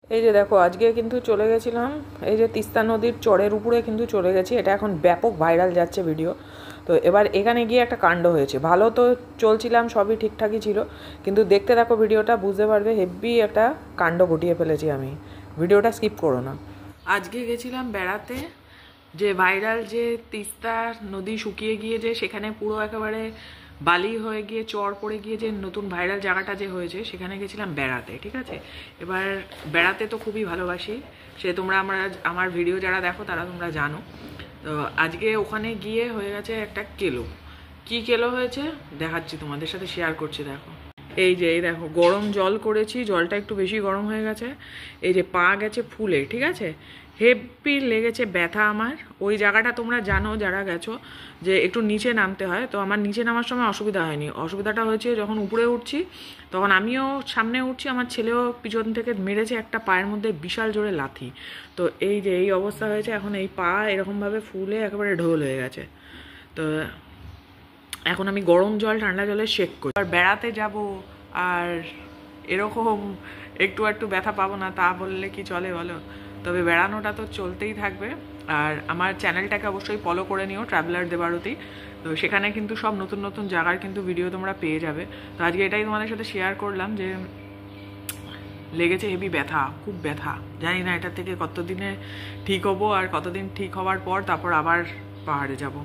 এই যে দেখো আজকে কিন্তু চলে গেছিলাম এই যে তিস্তা নদীর চরের উপরে কিন্তু চলে গেছি। এটা এখন ব্যাপক ভাইরাল যাচ্ছে ভিডিও। তো এবার এখানে গিয়ে একটা কাণ্ড হয়েছে। ভালো তো চলছিলাম, সবই ঠিকঠাকই ছিল, কিন্তু দেখতে দেখো ভিডিওটা বুঝতে পারবে হেভি একটা কাণ্ড ঘটিয়ে ফেলেছি আমি। ভিডিওটা স্কিপ করো না। আজকে গেছিলাম বেড়াতে, যে ভাইরাল যে তিস্তা নদী শুকিয়ে গিয়ে যে সেখানে পুরো একেবারে বালি হয়ে গিয়ে চর পড়ে গিয়ে যে নতুন ভাইরাল জায়গাটা যে হয়েছে সেখানে গেছিলাম বেড়াতে, ঠিক আছে। এবার বেড়াতে তো খুবই ভালোবাসি, সে তোমরা আমার ভিডিও যারা দেখো তারা তোমরা জানো। তো আজকে ওখানে গিয়ে হয়ে গেছে একটা কেলো। কি কেলো হয়েছে দেখাচ্ছি, তোমাদের সাথে শেয়ার করছি। দেখো এই যে এই দেখো গরম জল করেছি, জলটা একটু বেশি গরম হয়ে গেছে। এই যে পা গেছে ফুলে, ঠিক আছে, হেভি লেগেছে ব্যথা আমার। ওই জায়গাটা তোমরা জানো যারা গেছো যে একটু নিচে নামতে হয়, তো আমার নিচে নামার সময় অসুবিধা হয়নি। অসুবিধাটা হয়েছে যখন উপরে উঠছি, তখন আমিও সামনে উঠছি, আমার ছেলেও পিছন থেকে মেরেছে একটা পায়ের মধ্যে বিশাল জোরে লাথি। তো এই যে এই অবস্থা হয়েছে, এখন এই পা এরকমভাবে ফুলে একেবারে ঢোল হয়ে গেছে। তো এখন আমি গরম জল ঠান্ডা জলে শেক করি। আর বেড়াতে যাব আর এরকম একটু একটু ব্যথা পাবো না তা বললে কি চলে বলো? তবে বেড়ানোটা তো চলতেই থাকবে। আর আমার চ্যানেলটাকে অবশ্যই ফলো করে নিও, ট্রাভেলার দেবারতী। তো সেখানে কিন্তু সব নতুন নতুন জায়গার কিন্তু ভিডিও তোমরা পেয়ে যাবে। তো আজকে এটাই তোমাদের সাথে শেয়ার করলাম যে লেগেছে হেভি ব্যথা, খুব ব্যথা। জানি না এটা থেকে কতদিনে ঠিক হবো, আর কতদিন ঠিক হওয়ার পর তারপর আবার পাহাড়ে যাব।